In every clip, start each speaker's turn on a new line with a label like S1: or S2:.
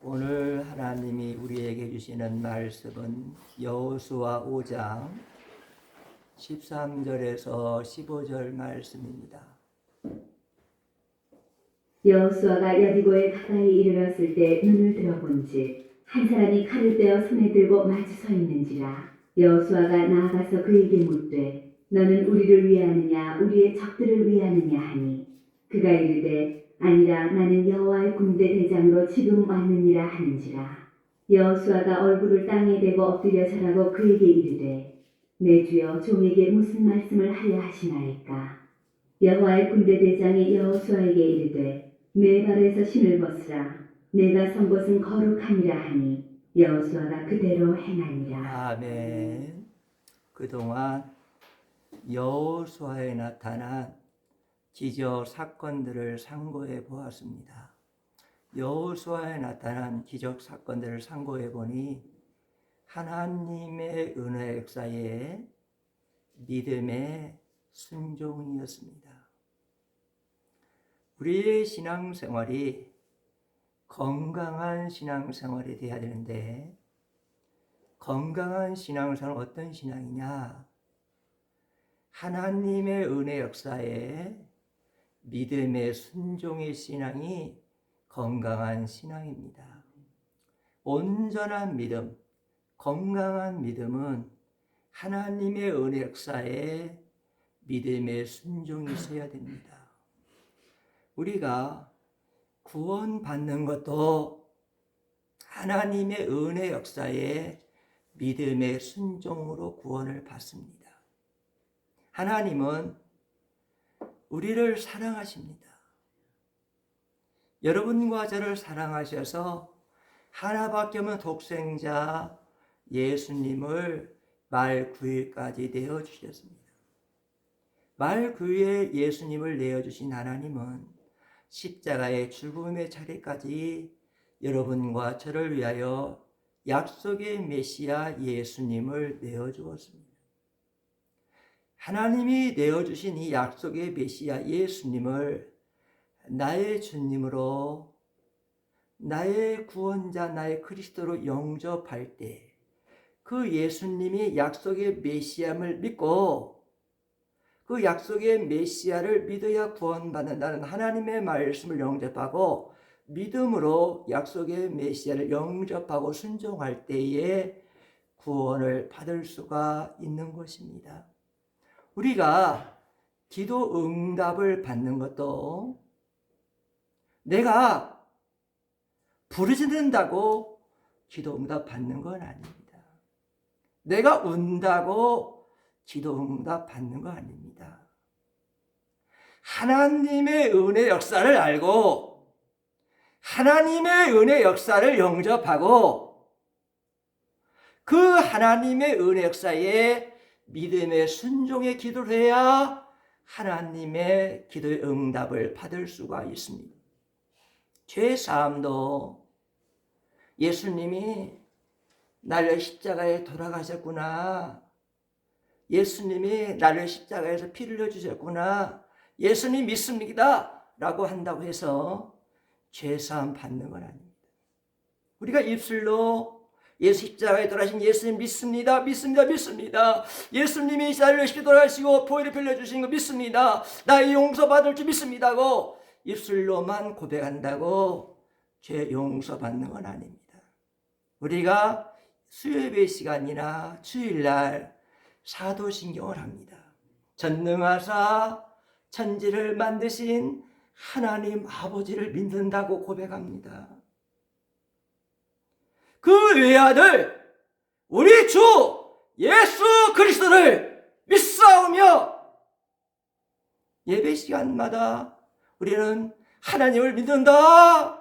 S1: 오늘 하나님이 우리에게 주시는 말씀은 여호수아 5장 13절에서 15절 말씀입니다.
S2: 여호수아가 여리고에 가까이 이르렀을 때 눈을 들어본즉 한 사람이 칼을 빼어 손에 들고 마주 서 있는지라. 여호수아가 나아가서 그에게 묻되 너는 우리를 위하느냐 우리의 적들을 위하느냐 하니 그가 이르되 아니라 나는 여호와의 군대 대장으로 지금 왔느니라 하는지라. 여호수아가 얼굴을 땅에 대고 엎드려 절하고 그에게 이르되 내 주여 종에게 무슨 말씀을 하려 하시나이까. 여호와의 군대 대장이 여호수아에게 이르되 내 발에서 신을 벗으라. 내가 선 곳은 거룩하니라 하니 여호수아가 그대로 행하니라.
S1: 아멘. 그동안 여호수아에 나타난 기적 사건들을 상고해 보았습니다. 여호수아에 나타난 기적 사건들을 상고해 보니 하나님의 은혜 역사에 믿음의 순종이었습니다. 우리의 신앙생활이 건강한 신앙생활이 되어야 되는데, 건강한 신앙생활은 어떤 신앙이냐? 하나님의 은혜 역사에 믿음의 순종의 신앙이 건강한 신앙입니다. 온전한 믿음, 건강한 믿음은 하나님의 은혜 역사에 믿음의 순종이 있어야 됩니다. 우리가 구원받는 것도 하나님의 은혜 역사에 믿음의 순종으로 구원을 받습니다. 하나님은 우리를 사랑하십니다. 여러분과 저를 사랑하셔서 하나밖에 없는 독생자 예수님을 말 9일까지 내어주셨습니다. 말 9일에 예수님을 내어주신 하나님은 십자가의 죽음의 차례까지 여러분과 저를 위하여 약속의 메시아 예수님을 내어주었습니다. 하나님이 내어주신 이 약속의 메시아 예수님을 나의 주님으로, 나의 구원자, 나의 그리스도로 영접할 때 그 예수님이 약속의 메시아를 믿고 그 약속의 메시아를 믿어야 구원받는다는 하나님의 말씀을 영접하고 믿음으로 약속의 메시아를 영접하고 순종할 때에 구원을 받을 수가 있는 것입니다. 우리가 기도 응답을 받는 것도 내가 부르짖는다고 기도 응답 받는 건 아닙니다. 내가 운다고 기도 응답 받는 거 아닙니다. 하나님의 은혜 역사를 알고 하나님의 은혜 역사를 영접하고 그 하나님의 은혜 역사에 믿음의 순종의 기도를 해야 하나님의 기도의 응답을 받을 수가 있습니다. 죄사함도 예수님이 나를 십자가에 돌아가셨구나. 예수님이 나를 십자가에서 피를 흘려주셨구나. 예수님 믿습니다. 라고 한다고 해서 죄사함 받는 건 아닙니다. 우리가 입술로 예수 십자가에 돌아가신 예수님 믿습니다. 믿습니다. 믿습니다. 예수님이 나를 십자가에 돌아가시고 보혈을 흘려주신 거 믿습니다. 나의 용서받을 줄 믿습니다고 입술로만 고백한다고 죄 용서받는 건 아닙니다. 우리가 수요예배 시간이나 주일날 사도신경을 합니다. 전능하사 천지를 만드신 하나님 아버지를 믿는다고 고백합니다. 그 외아들 우리 주 예수 그리스도를 믿사오며 예배 시간마다 우리는 하나님을 믿는다.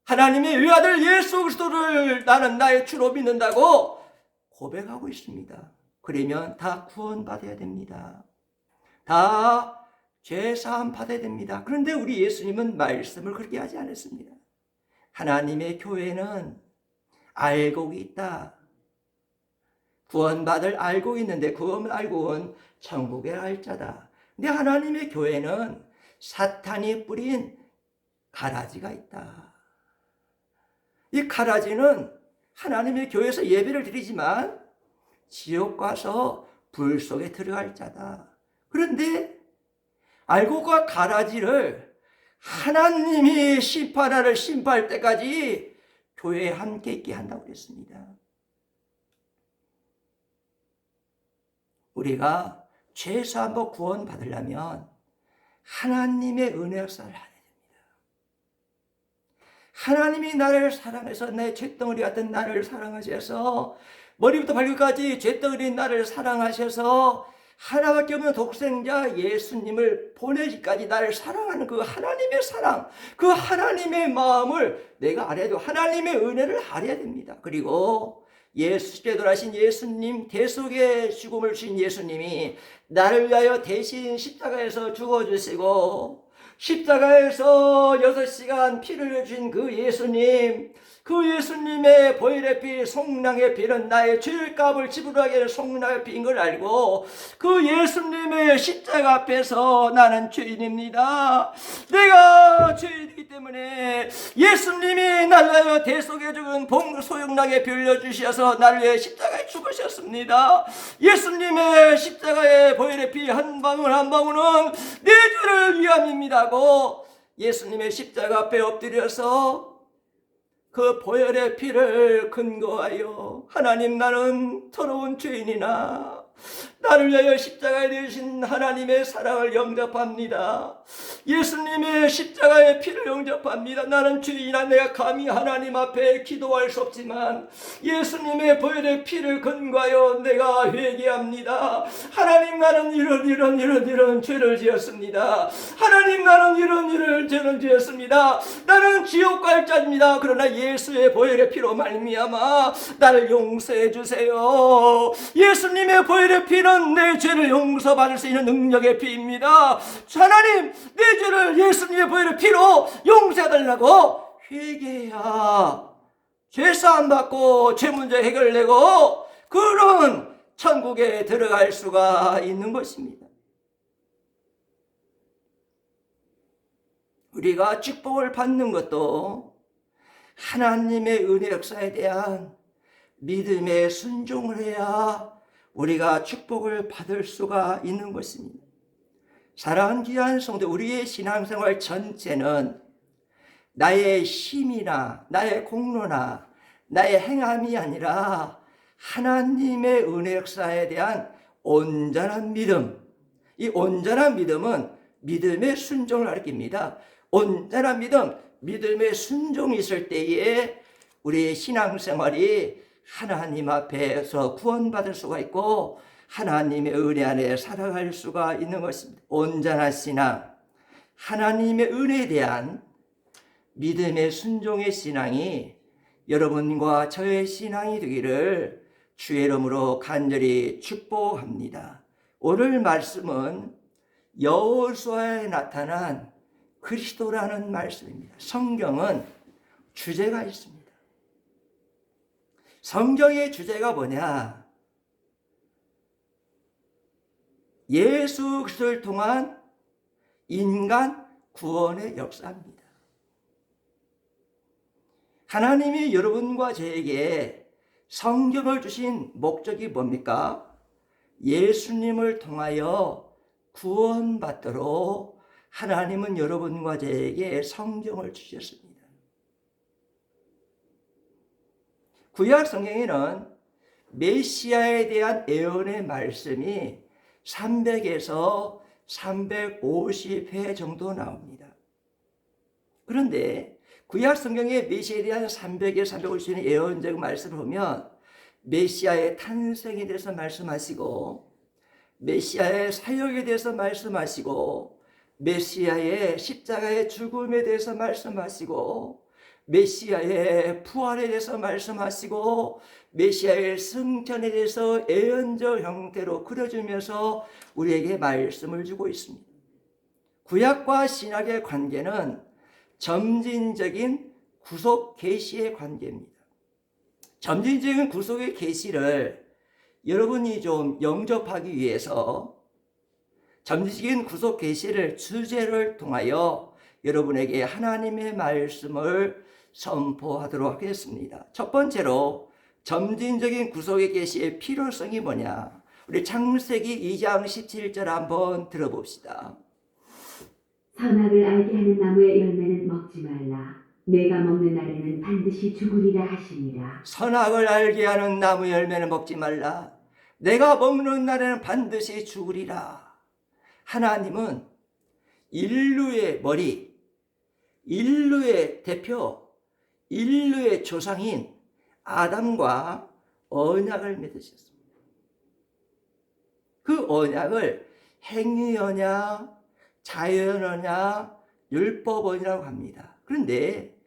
S1: 하나님의 외아들 예수 그리스도를 나는 나의 주로 믿는다고 고백하고 있습니다. 그러면 다 구원받아야 됩니다. 다 죄사함 받아야 됩니다. 그런데 우리 예수님은 말씀을 그렇게 하지 않았습니다. 하나님의 교회는 알고 있다. 구원받을 알고 있는데 구원 알고는 천국에 갈 자다. 근데 하나님의 교회는 사탄이 뿌린 가라지가 있다. 이 가라지는 하나님의 교회에서 예배를 드리지만 지옥 가서 불 속에 들어갈 자다. 그런데 알곡과 가라지를 하나님이 심판하를 심판할 때까지 교회에 함께 있게 한다고 그랬습니다. 우리가 죄사함과 구원 받으려면 하나님의 은혜 역사를 해야 됩니다. 하나님이 나를 사랑해서 내 쇳덩어리 같은 나를 사랑하셔서 머리부터 발끝까지 쇳덩어리 나를 사랑하셔서 하나밖에 없는 독생자 예수님을 보내기까지 나를 사랑하는 그 하나님의 사랑, 그 하나님의 마음을 내가 알아야 되고 하나님의 은혜를 알아야 됩니다. 그리고 예수께 돌아가신 예수님, 대속의 죽음을 주신 예수님이 나를 위하여 대신 십자가에서 죽어주시고 십자가에서 6시간 피를 흘려주신 그 예수님, 그 예수님의 보혈의 피, 속량의 피는 나의 죄값을 지불하게 할 속량의 피인 걸 알고 그 예수님의 십자가 앞에서 나는 죄인입니다. 내가 죄인이기 때문에 예수님이 나를 위하여 대속에 죽은 소용나게 빌려주셔서 나를 위해 십자가에 죽으셨습니다. 예수님의 십자가의 보혈의 피 한 방울 한 방울은 내 죄를 위함입니다고 예수님의 십자가 앞에 엎드려서 그 보혈의 피를 근거하여 하나님, 나는 더러운 죄인이나 나를 위하여 십자가에 내신 하나님의 사랑을 영접합니다. 예수님의 십자가의 피를 영접합니다. 나는 죄인이나 내가 감히 하나님 앞에 기도할 수 없지만 예수님의 보혈의 피를 근거하여 내가 회개합니다. 하나님, 나는 이런 죄를 지었습니다. 하나님, 나는 이런 죄를 지었습니다. 나는 지옥 갈 자입니다. 그러나 예수의 보혈의 피로 말미암아 나를 용서해 주세요. 예수님의 보혈의 피는 내 죄를 용서받을 수 있는 능력의 피입니다. 하나님, 내 죄를 예수님의 보혈의 피로 용서해달라고 회개해야 죄사함 받고 죄 문제 해결되고 그런 천국에 들어갈 수가 있는 것입니다. 우리가 축복을 받는 것도 하나님의 은혜 역사에 대한 믿음에 순종을 해야 우리가 축복을 받을 수가 있는 것입니다. 사랑하는 귀한 성도, 우리의 신앙생활 전체는 나의 힘이나 나의 공로나 나의 행함이 아니라 하나님의 은혜 역사에 대한 온전한 믿음, 이 온전한 믿음은 믿음의 순종을 가리킵니다. 온전한 믿음, 믿음의 순종이 있을 때에 우리의 신앙생활이 하나님 앞에서 구원받을 수가 있고 하나님의 은혜 안에 살아갈 수가 있는 것입니다. 온전한 신앙, 하나님의 은혜에 대한 믿음의 순종의 신앙이 여러분과 저의 신앙이 되기를 주의 이름으로 간절히 축복합니다. 오늘 말씀은 여호수아에 나타난 그리스도라는 말씀입니다. 성경은 주제가 있습니다. 성경의 주제가 뭐냐? 예수 그리스도를 통한 인간 구원의 역사입니다. 하나님이 여러분과 저에게 성경을 주신 목적이 뭡니까? 예수님을 통하여 구원받도록 하나님은 여러분과 저에게 성경을 주셨습니다. 구약 성경에는 메시아에 대한 예언의 말씀이 300에서 350회 정도 나옵니다. 그런데 구약 성경의 메시아에 대한 300에서 350의 예언적 말씀을 보면 메시아의 탄생에 대해서 말씀하시고 메시아의 사역에 대해서 말씀하시고 메시아의 십자가의 죽음에 대해서 말씀하시고 메시아의 부활에 대해서 말씀하시고 메시아의 승천에 대해서 예언적 형태로 그려주면서 우리에게 말씀을 주고 있습니다. 구약과 신약의 관계는 점진적인 구속 계시의 관계입니다. 점진적인 구속의 계시를 여러분이 좀 영접하기 위해서 점진적인 구속 계시를 주제를 통하여 여러분에게 하나님의 말씀을 선포하도록 하겠습니다. 첫 번째로 점진적인 구속의 계시의 필요성이 뭐냐? 우리 창세기 2장 17절 한번 들어봅시다.
S2: 선악을 알게 하는 나무의 열매는 먹지 말라. 내가 먹는 날에는 반드시 죽으리라 하시니라.
S1: 선악을 알게 하는 나무 열매는 먹지 말라. 내가 먹는 날에는 반드시 죽으리라. 하나님은 인류의 머리, 인류의 대표, 인류의 조상인 아담과 언약을 맺으셨습니다. 그 언약을 행위언약, 자연언약, 율법언이라고 합니다. 그런데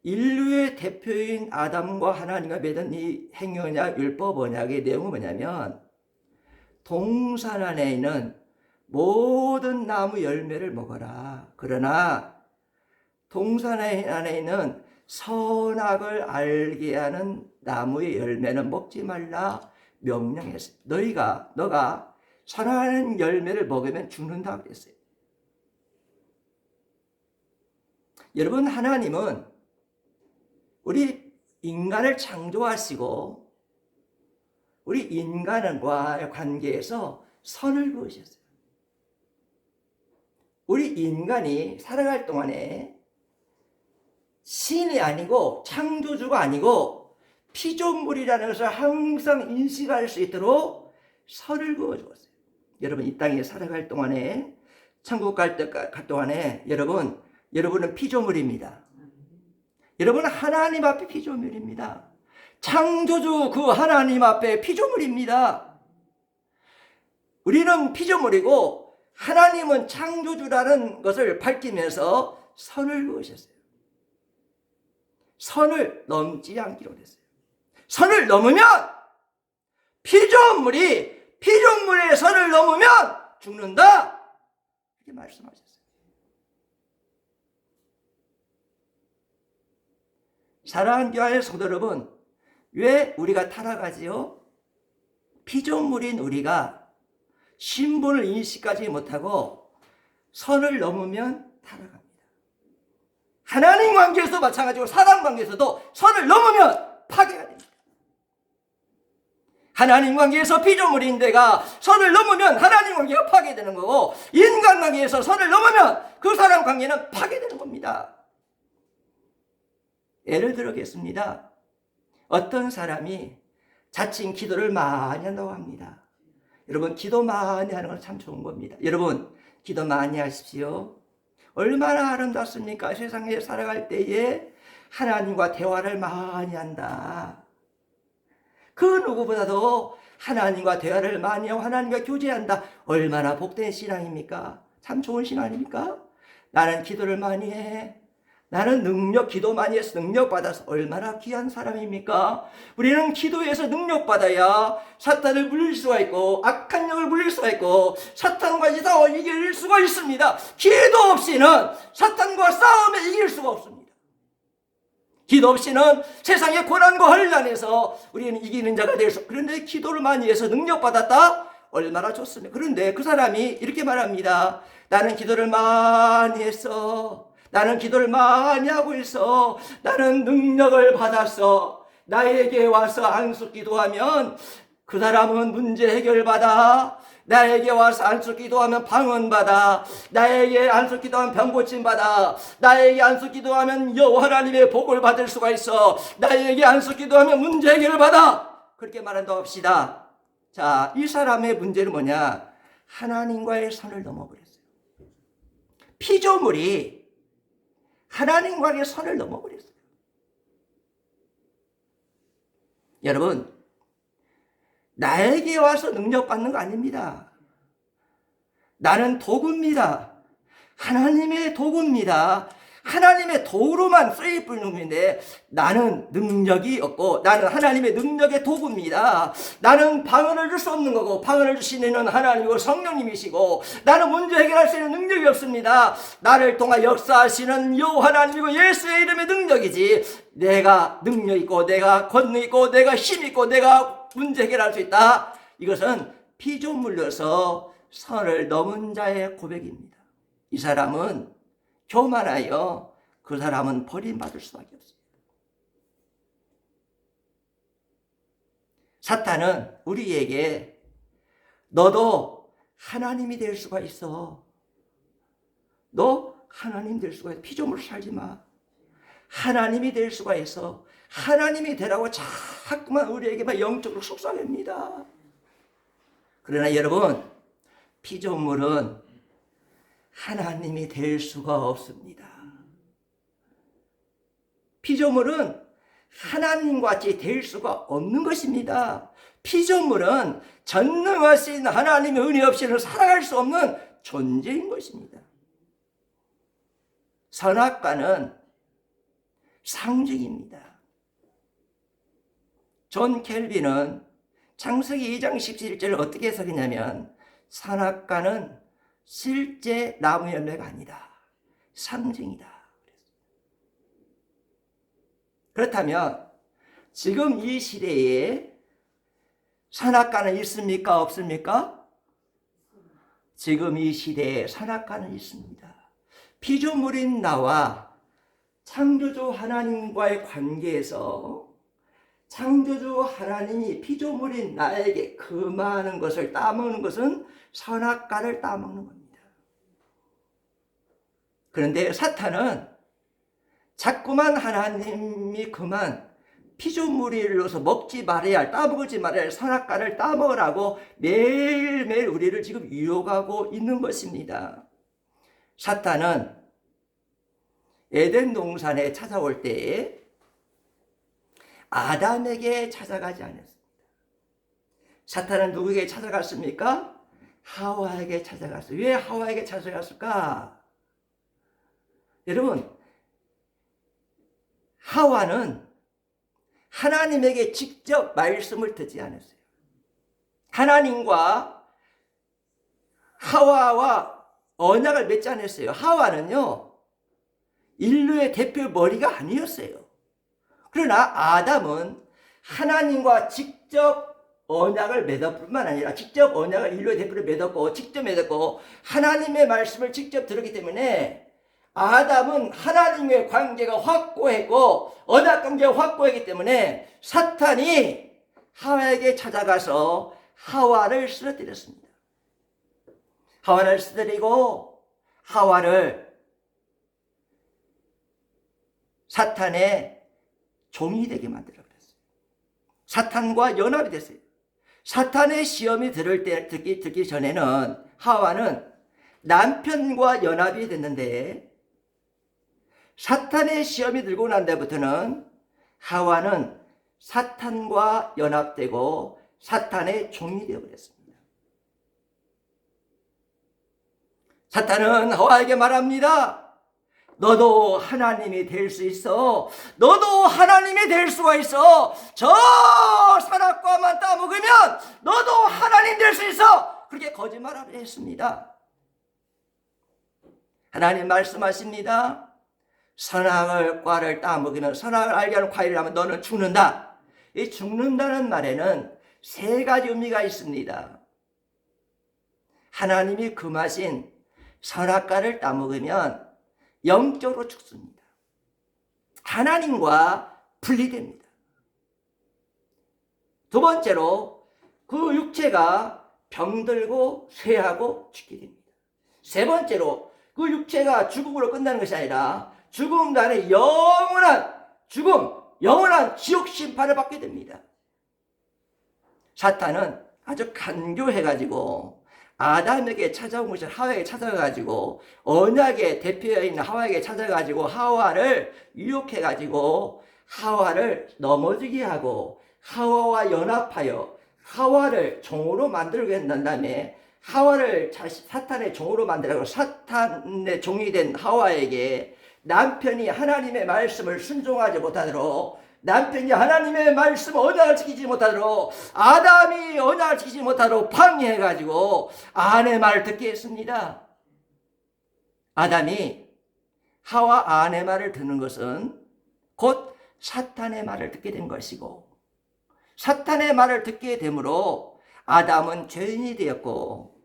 S1: 인류의 대표인 아담과 하나님과 맺은 이 행위언약, 율법언약의 내용은 뭐냐면 동산 안에 있는 모든 나무 열매를 먹어라. 그러나 동산 안에 있는 선악을 알게 하는 나무의 열매는 먹지 말라 명령했어요. 너가 선악하는 열매를 먹으면 죽는다고 그랬어요. 여러분, 하나님은 우리 인간을 창조하시고 우리 인간과의 관계에서 선을 그으셨어요. 우리 인간이 살아갈 동안에 신이 아니고 창조주가 아니고 피조물이라는 것을 항상 인식할 수 있도록 선을 그어 주었어요. 여러분, 이 땅에 살아갈 동안에, 천국 갈 동안에 여러분은 피조물입니다. 여러분은 하나님 앞에 피조물입니다. 창조주 그 하나님 앞에 피조물입니다. 우리는 피조물이고 하나님은 창조주라는 것을 밝히면서 선을 그으셨어요. 선을 넘지 않기로 했어요. 선을 넘으면 피조물의 선을 넘으면 죽는다. 이렇게 말씀하셨어요. 사랑하는 교회 성도 여러분, 왜 우리가 타락하지요? 피조물인 우리가 신분을 인식하지 못하고 선을 넘으면 타락합니다. 하나님 관계에서도 마찬가지고 사람 관계에서도 선을 넘으면 파괴가 됩니다. 하나님 관계에서 피조물인 내가 선을 넘으면 하나님 관계가 파괴되는 거고, 인간 관계에서 선을 넘으면 그 사람 관계는 파괴되는 겁니다. 예를 들어보겠습니다. 어떤 사람이 자칭 기도를 많이 한다고 합니다. 여러분, 기도 많이 하는 건 참 좋은 겁니다. 여러분, 기도 많이 하십시오. 얼마나 아름답습니까? 세상에 살아갈 때에 하나님과 대화를 많이 한다. 그 누구보다도 하나님과 대화를 많이 하고 하나님과 교제한다. 얼마나 복된 신앙입니까? 참 좋은 신앙 아닙니까? 나는 기도를 많이 해. 나는 기도 많이 해서 능력 받아서 얼마나 귀한 사람입니까? 우리는 기도해서 능력 받아야 사탄을 물릴 수가 있고 악한 영을 물릴 수가 있고 사탄과 싸워 이길 수가 있습니다. 기도 없이는 사탄과 싸움에 이길 수가 없습니다. 기도 없이는 세상의 고난과 혼란에서 우리는 이기는 자가 될 수. 그런데 기도를 많이 해서 능력 받았다? 얼마나 좋습니까? 그런데 그 사람이 이렇게 말합니다. 나는 기도를 많이 했어. 나는 기도를 많이 하고 있어. 나는 능력을 받았어. 나에게 와서 안수 기도하면 그 사람은 문제 해결받아. 나에게 와서 안수 기도하면 방언받아. 나에게 안수 기도하면 병고침받아. 나에게 안수 기도하면 여호와 하나님의 복을 받을 수가 있어. 나에게 안수 기도하면 문제 해결을 받아. 그렇게 말한다고 합시다. 자, 이 사람의 문제는 뭐냐? 하나님과의 선을 넘어버렸어요. 피조물이 하나님과의 선을 넘어버렸어요. 여러분, 나에게 와서 능력받는 거 아닙니다. 나는 도구입니다. 하나님의 도구입니다. 하나님의 도구로만 쓰일 뿐인데 나는 능력이 없고 나는 하나님의 능력의 도구입니다. 나는 방언을 줄 수 없는 거고 방언을 주시는 하나님이고 성령님이시고 나는 문제 해결할 수 있는 능력이 없습니다. 나를 통하 역사하시는 여호와 하나님이고 예수의 이름의 능력이지 내가 능력 있고 내가 권능 있고 내가 힘 있고 내가 문제 해결할 수 있다. 이것은 피조물로서 선을 넘은 자의 고백입니다. 이 사람은 교만하여 그 사람은 버림받을 수밖에 없습니다. 사탄은 우리에게 너도 하나님이 될 수가 있어. 너 하나님 될 수가 있어. 피조물로 살지 마. 하나님이 될 수가 있어. 하나님이 되라고 자꾸만 우리에게만 영적으로 속삭입니다. 그러나 여러분, 피조물은 하나님이 될 수가 없습니다. 피조물은 하나님과 같이 될 수가 없는 것입니다. 피조물은 전능하신 하나님의 은혜 없이는 살아갈 수 없는 존재인 것입니다. 선악과는 상징입니다. 존 켈빈은 창세기 2장 17절을 어떻게 해석했냐면 선악과는 실제 나무 열매가 아니다. 상징이다. 그렇다면 지금 이 시대에 선악과는 있습니까? 없습니까? 지금 이 시대에 선악과는 있습니다. 피조물인 나와 창조주 하나님과의 관계에서 창조주 하나님이 피조물인 나에게 그 많은 것을 따먹는 것은 선악과를 따먹는 겁니다. 그런데 사탄은 자꾸만 하나님이 그만 피조물로서 먹지 말아야 할, 따먹지 말아야 할 선악과를 따먹으라고 매일매일 우리를 지금 유혹하고 있는 것입니다. 사탄은 에덴 동산에 찾아올 때에 아담에게 찾아가지 않았습니다. 사탄은 누구에게 찾아갔습니까? 하와에게 찾아갔어요. 왜 하와에게 찾아갔을까? 여러분, 하와는 하나님에게 직접 말씀을 듣지 않았어요. 하나님과 하와와 언약을 맺지 않았어요. 하와는요, 인류의 대표 머리가 아니었어요. 그러나 아담은 하나님과 직접 언약을 맺을 뿐만 아니라 직접 언약을 인류의 대표로 맺었고 직접 맺었고 하나님의 말씀을 직접 들었기 때문에 아담은 하나님의 관계가 확고했고 언약 관계가 확고했기 때문에 사탄이 하와에게 찾아가서 하와를 쓰러뜨렸습니다. 하와를 쓰러뜨리고 하와를 사탄의 종이 되게 만들어버렸어요. 사탄과 연합이 됐어요. 사탄의 시험이 듣기 전에는 하와는 남편과 연합이 됐는데 사탄의 시험이 들고 난 다음부터는 하와는 사탄과 연합되고 사탄의 종이 되어버렸습니다. 사탄은 하와에게 말합니다. 너도 하나님이 될 수 있어. 너도 하나님이 될 수가 있어. 저 선악과만 따먹으면 너도 하나님 될 수 있어. 그렇게 거짓말을 했습니다. 하나님 말씀하십니다. 선악을 과를 따먹으면 선악을 알게 하는 과일을 하면 너는 죽는다. 이 죽는다는 말에는 세 가지 의미가 있습니다. 하나님이 금하신 선악과를 따먹으면 영적으로 죽습니다. 하나님과 분리됩니다. 두 번째로 그 육체가 병들고 쇠하고 죽게 됩니다. 세 번째로 그 육체가 죽음으로 끝나는 것이 아니라 죽음 단에 영원한 죽음, 영원한 지옥 심판을 받게 됩니다. 사탄은 아주 간교해가지고 아담에게 찾아온 것이 하와에게 찾아가가지고 언약의 대표인 하와에게 찾아가지고 하와를 유혹해가지고 하와를 넘어지게 하고 하와와 연합하여 하와를 종으로 만들게 한 다음에 하와를 사탄의 종으로 만들고 사탄의 종이 된 하와에게 남편이 하나님의 말씀을 순종하지 못하도록 남편이 하나님의 말씀 언약을 지키지 못하도록 아담이 언약을 지키지 못하도록 방해해가지고 아내 말을 듣게 했습니다. 아담이 하와 아내 말을 듣는 것은 곧 사탄의 말을 듣게 된 것이고 사탄의 말을 듣게 되므로 아담은 죄인이 되었고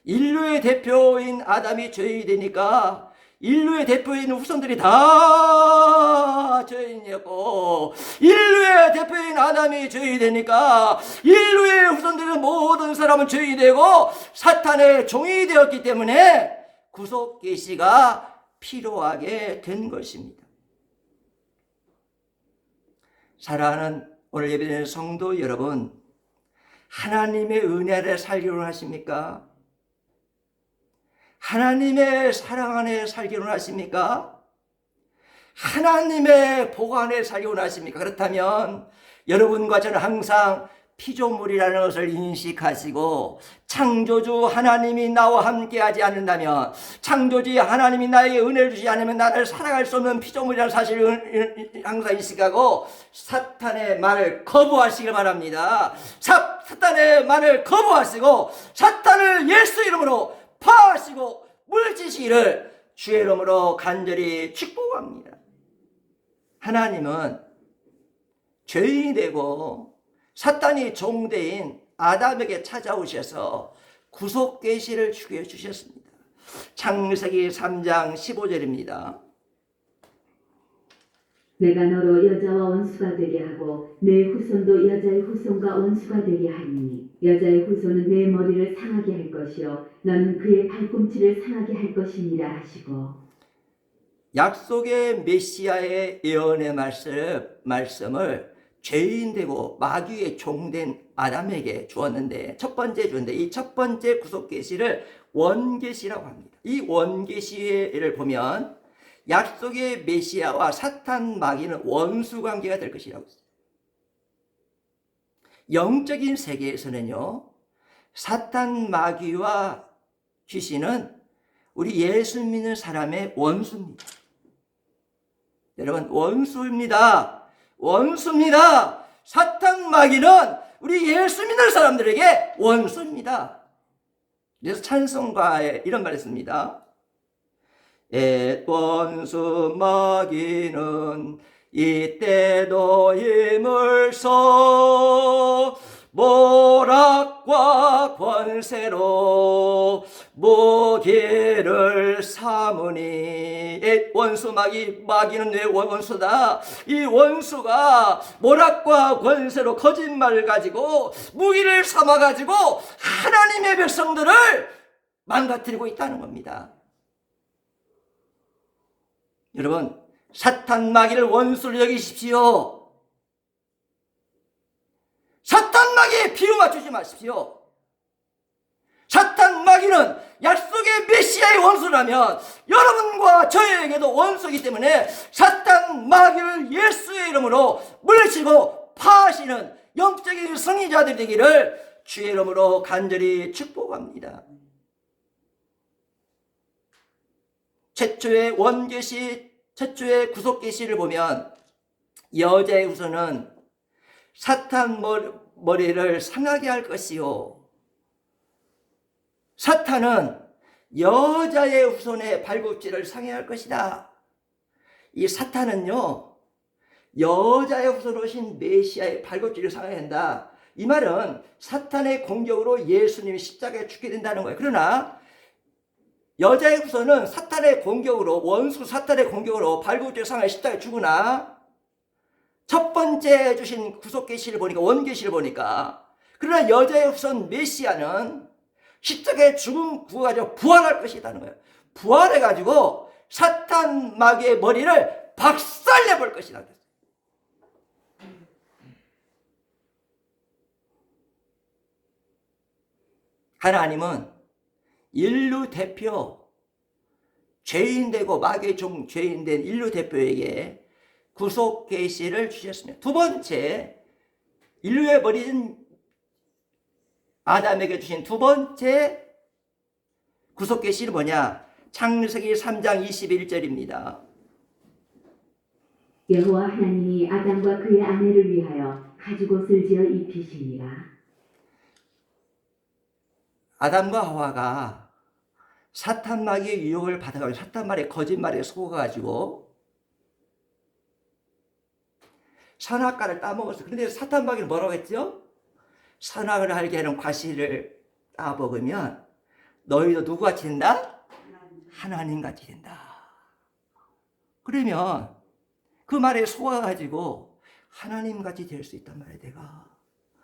S1: 인류의 대표인 아담이 죄인이 되니까 인류의 대표인 후손들이 다 죄인이었고, 인류의 대표인 아담이 죄인이 되니까 인류의 후손들은 모든 사람은 죄인이 되고 사탄의 종이 되었기 때문에 구속 계시가 필요하게 된 것입니다. 사랑하는 오늘 예배드리는 성도 여러분, 하나님의 은혜를 살기로 하십니까? 하나님의 사랑 안에 살기로 하십니까? 하나님의 복 안에 살기로 하십니까? 그렇다면 여러분과 저는 항상 피조물이라는 것을 인식하시고, 창조주 하나님이 나와 함께 하지 않는다면, 창조주 하나님이 나에게 은혜를 주지 않으면 나를 살아갈 수 없는 피조물이라는 사실을 항상 인식하고 사탄의 말을 거부하시길 바랍니다. 사탄의 말을 거부하시고 사탄을 예수 이름으로 파하시고 물리치시기를 주의 이름으로 간절히 축복합니다. 하나님은 죄인이 되고 사탄이 종대인 아담에게 찾아오셔서 구속 계시를 주게 주셨습니다. 창세기 3장 15절입니다.
S2: 내가 너로 여자와 원수가 되게 하고 내 후손도 여자의 후손과 원수가 되게 하리니 여자의 후손은 내 머리를 상하게 할 것이요 너는 그의 발꿈치를 상하게 할 것이니라 하시고,
S1: 약속의 메시아의 예언의 말씀을 죄인 되고 마귀의 종된 아담에게 주었는데, 첫 번째 주는데, 이 첫 번째 구속 계시를 원계시라고 합니다. 이 원계시를 보면 약속의 메시아와 사탄 마귀는 원수 관계가 될 것이라고 했어요. 영적인 세계에서는요, 사탄 마귀와 귀신은 우리 예수 믿는 사람의 원수입니다. 여러분, 원수입니다. 원수입니다. 사탄 마귀는 우리 예수 믿는 사람들에게 원수입니다. 그래서 찬송가에 이런 말을 했습니다. 옛 원수 마귀는 이때도 힘을 써 모락과 권세로 무기를 삼으니. 옛 원수 마귀는 왜 원수다? 이 원수가 모락과 권세로 거짓말을 가지고 무기를 삼아 가지고 하나님의 백성들을 망가뜨리고 있다는 겁니다. 여러분, 사탄 마귀를 원수로 여기십시오. 사탄 마귀에 비유 맞추지 마십시오. 사탄 마귀는 약속의 메시아의 원수라면 여러분과 저에게도 원수이기 때문에 사탄 마귀를 예수의 이름으로 물리치고 파하시는 영적인 승리자들이 되기를 주의 이름으로 간절히 축복합니다. 최초의 원계시, 최초의 구속계시를 보면 여자의 후손은 사탄 머리를 상하게 할 것이요, 사탄은 여자의 후손의 발굽질을 상해 할 것이다. 이 사탄은요, 여자의 후손으로 오신 메시아의 발굽질을 상해야 한다. 이 말은 사탄의 공격으로 예수님이 십자가에 죽게 된다는 거예요. 그러나 여자의 후손은 사탄의 공격으로, 원수 사탄의 공격으로 발굽질 상하여 십자가에 죽으나 첫 번째 주신 구속계시를 보니까, 원계시를 보니까, 그러나 여자의 후손 메시아는 십자가에 죽음 구가지고 부활할 것이라는 거예요. 부활해가지고 사탄 마귀의 머리를 박살내볼 것이라는 거예요. 하나님은 인류 대표, 죄인 되고 마귀의 종 죄인 된 인류 대표에게 구속 계시를 주셨습니다. 두 번째, 인류의 머리인 아담에게 주신 두 번째 구속 계시는 뭐냐? 창세기 3장 21절입니다.
S2: 여호와 하나님이 아담과 그의 아내를 위하여 가죽옷을 지어 입히시니라.
S1: 아담과 하와가 사탄 마귀의 유혹을 받아가지고 사탄 말의 거짓말에 속아가지고 선악과를 따먹었어요. 그런데 사탄 마귀는 뭐라고 했죠? 선악을 알게 하는 과실을 따먹으면 너희도 누구같이 된다? 하나님같이 된다. 그러면 그 말에 속아가지고 하나님같이 될 수 있단 말이야 내가.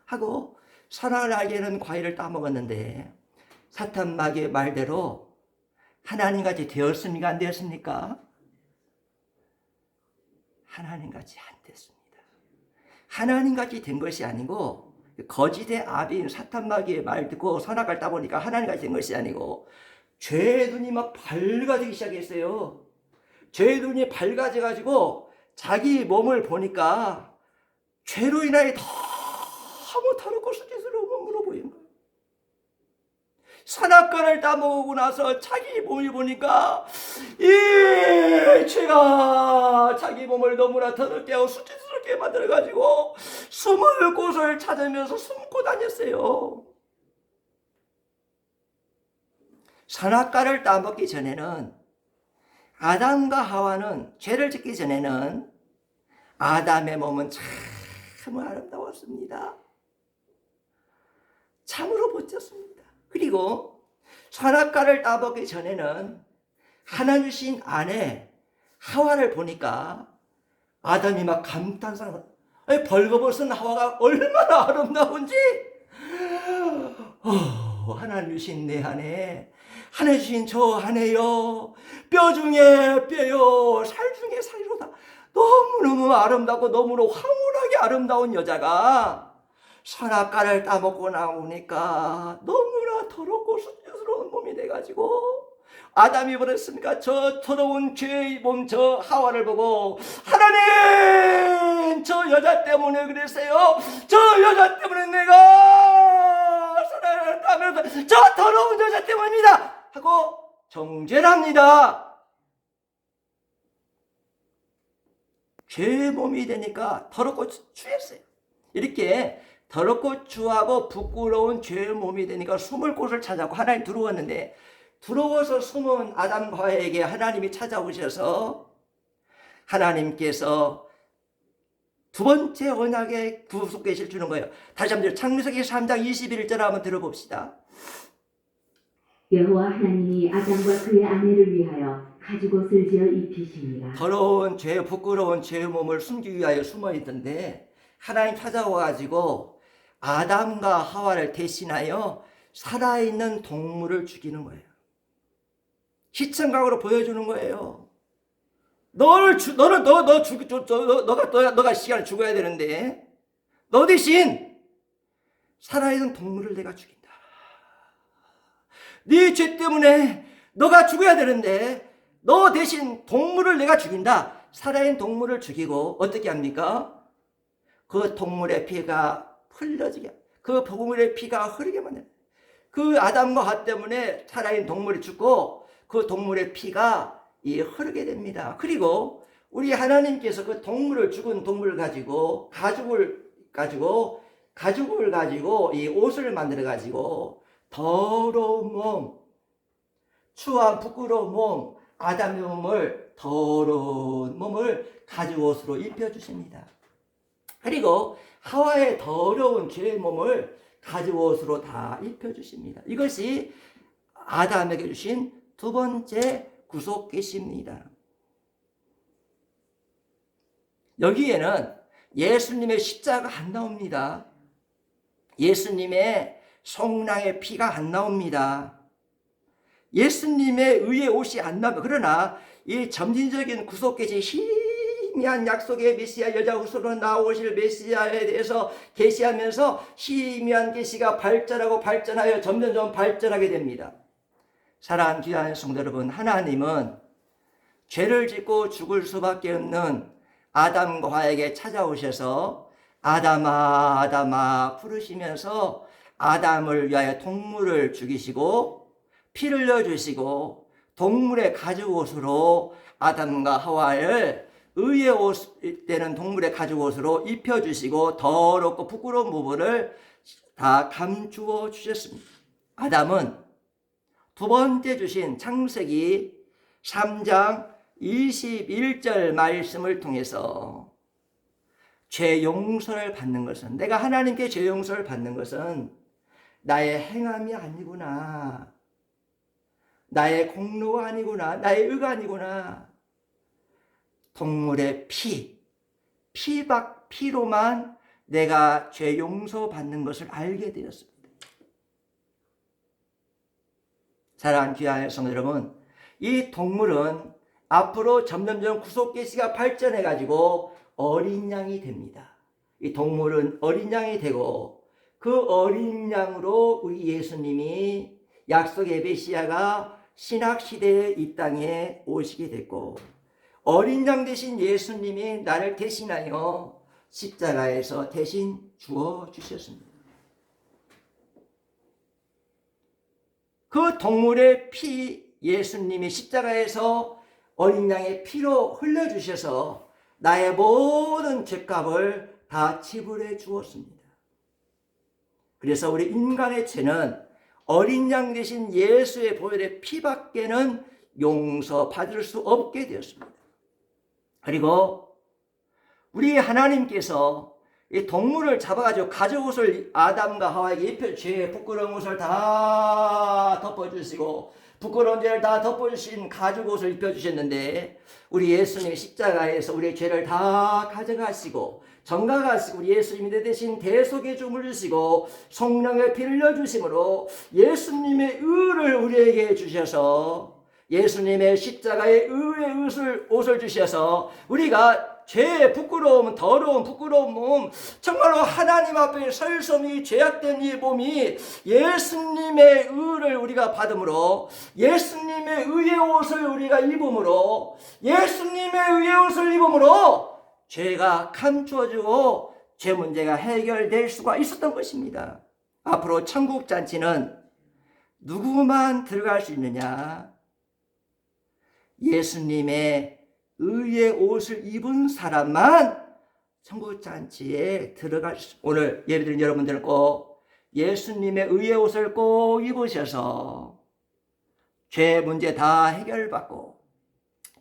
S1: 하고 선악을 알게는 과일을 따먹었는데 사탄 마귀의 말대로 하나님같이 되었습니까? 안 되었습니까? 하나님같이 안 됐습니다. 하나님같이 된 것이 아니고 거짓의 아비인 사탄 마귀의 말 듣고 선악을 따보니까 하나님같이 된 것이 아니고 죄의 눈이 막 밝아지기 시작했어요. 죄의 눈이 밝아져가지고 자기 몸을 보니까 죄로 인하여 너무 더럽고 수치스러운 몸으로 보이는 거예요. 선악과를 따먹고 나서 자기 몸을 보니까 이 죄가 자기 몸을 너무나 더럽게 하고 수치스럽게 만들어가지고 숨을 곳을 찾으면서 숨고 다녔어요. 선악과를 따먹기 전에는 아담과 하와는 죄를 짓기 전에는 아담의 몸은 참 아름다웠습니다. 참으로 멋졌습니다. 그리고 선악과를 따먹기 전에는 하나 주신 아내 하와를 보니까 아담이 막 감탄상, 벌거벗은 하와가 얼마나 아름다운지. 하나님 주신 내 아내, 하나님 주신 저 아내요, 뼈 중에 뼈요, 살 중에 살이로다. 너무너무 아름답고 너무나 황홀하게 아름다운 여자가 선악과를 따먹고 나오니까 너무나 더럽고 수치스러운 몸이 돼가지고 아담이 버렸으니까 저 더러운 죄의 몸 저 하와를 보고 하나님 저 여자 때문에 그랬어요. 저 여자 때문에 내가 선악과를 따면서 저 더러운 여자 때문입니다 하고 정죄를 합니다. 죄의 몸이 되니까 더럽고 추했어요. 이렇게 더럽고 추하고 부끄러운 죄의 몸이 되니까 숨을 곳을 찾아고 하나님 들어왔는데 부러워서 숨은 아담과 하와에게 하나님이 찾아오셔서 하나님께서 두 번째 언약의 구속 계시를 주는 거예요. 다시 한번 창세기 3장 21절 한번 들어봅시다.
S2: 여호와 하나님이 아담과 그의 아내를 위하여 가죽옷을 지어 입히시니라.
S1: 더러운 죄, 부끄러운 죄의 몸을 숨기기 위하여 숨어 있던데 하나님 찾아와가지고 아담과 하와를 대신하여 살아있는 동물을 죽이는 거예요. 시청각으로 보여주는 거예요. 너가 시간을 죽어야 되는데 너 대신 살아있는 동물을 내가 죽인다. 네 죄 때문에 너가 죽어야 되는데 너 대신 동물을 내가 죽인다. 살아있는 동물을 죽이고 어떻게 합니까? 그 동물의 피가 흘러지게, 그 동물의 피가 흐르게 만드는, 그 아담과 하와 때문에 살아있는 동물이 죽고 그 동물의 피가 흐르게 됩니다. 그리고 우리 하나님께서 그 동물을, 죽은 동물을 가지고 가죽을 가지고 이 옷을 만들어 가지고 더러운 몸, 추한 부끄러운 몸, 아담의 몸을, 더러운 몸을 가죽옷으로 입혀주십니다. 그리고 하와의 더러운 죄의 몸을 가죽옷으로 다 입혀주십니다. 이것이 아담에게 주신 두 번째 구속 계시입니다. 여기에는 예수님의 십자가 안 나옵니다. 예수님의 성랑의 피가 안 나옵니다. 예수님의 의의 옷이 안 나옵니다. 그러나 이 점진적인 구속 계시, 희미한 약속의 메시아, 여자 후손으로 나오실 메시아에 대해서 계시하면서 희미한 계시가 발전하여 점점 발전하게 됩니다. 사랑하는 귀한 성도 여러분, 하나님은 죄를 짓고 죽을 수밖에 없는 아담과 하와에게 찾아오셔서 아담아 아담아 부르시면서 아담을 위하여 동물을 죽이시고 피를 흘려주시고 동물의 가죽옷으로 아담과 하와를 의의 옷 되는 동물의 가죽옷으로 입혀주시고 더럽고 부끄러운 부분을 다 감추어 주셨습니다. 아담은 두 번째 주신 창세기 3장 21절 말씀을 통해서 죄 용서를 받는 것은, 내가 하나님께 죄 용서를 받는 것은 나의 행함이 아니구나, 나의 공로가 아니구나, 나의 의가 아니구나, 동물의 피로만 내가 죄 용서받는 것을 알게 되었습니다. 사랑하는 귀한 성도 여러분, 이 동물은 앞으로 점점점 구속 계시가 발전해 가지고 어린 양이 됩니다. 이 동물은 어린 양이 되고 그 어린 양으로 우리 예수님이 약속의 메시아가 신약 시대에 이 땅에 오시게 됐고, 어린 양 대신 예수님이 나를 대신하여 십자가에서 대신 주어 주셨습니다. 그 동물의 예수님이 십자가에서 어린 양의 피로 흘려주셔서 나의 모든 죄값을 다 지불해 주었습니다. 그래서 우리 인간의 죄는 어린 양 대신 예수의 보혈의 피밖에는 용서받을 수 없게 되었습니다. 그리고 우리 하나님께서 이 동물을 잡아가지고 가죽 옷을 아담과 하와에게 입혀 죄의 부끄러운 옷을 다 덮어주시고 부끄러운 죄를 다 덮어주신 가죽 옷을 입혀주셨는데, 우리 예수님이 십자가에서 우리의 죄를 다 가져가시고 정가하시고 우리 예수님이 내 대신 대속의 죽음을 주시고 성령의 피를 흘려주심으로 예수님의 의를 우리에게 주셔서, 예수님의 십자가의 의의 옷을 주셔서 우리가 죄의 부끄러움, 더러움, 부끄러운 몸, 정말로 하나님 앞에 설섬이 죄악된 이 몸이 예수님의 의를 우리가 받음으로, 예수님의 의의 옷을 우리가 입음으로, 예수님의 의의 옷을 입음으로 죄가 감추어지고 죄 문제가 해결될 수가 있었던 것입니다. 앞으로 천국 잔치는 누구만 들어갈 수 있느냐? 예수님의 의의 옷을 입은 사람만 천국 잔치에 들어갈 수. 오늘 예배드린 여러분들 꼭 예수님의 의의 옷을 꼭 입으셔서 죄 문제 다 해결받고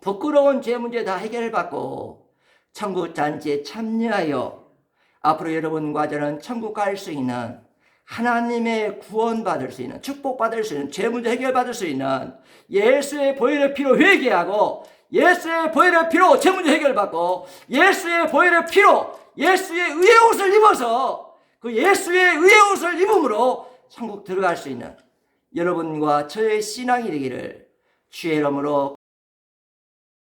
S1: 부끄러운 죄 문제 다 해결받고 천국 잔치에 참여하여 앞으로 여러분과 저는 천국 갈 수 있는, 하나님의 구원받을 수 있는, 축복받을 수 있는, 죄 문제 해결받을 수 있는 예수의 보혈의 피로 회개하고 예수의 보혈의 피로 죄 문제 해결받고 예수의 보혈의 피로 예수의 의의 옷을 입어서 그 예수의 의의 옷을 입음으로 천국 들어갈 수 있는 여러분과 저의 신앙이 되기를 주의 이름으로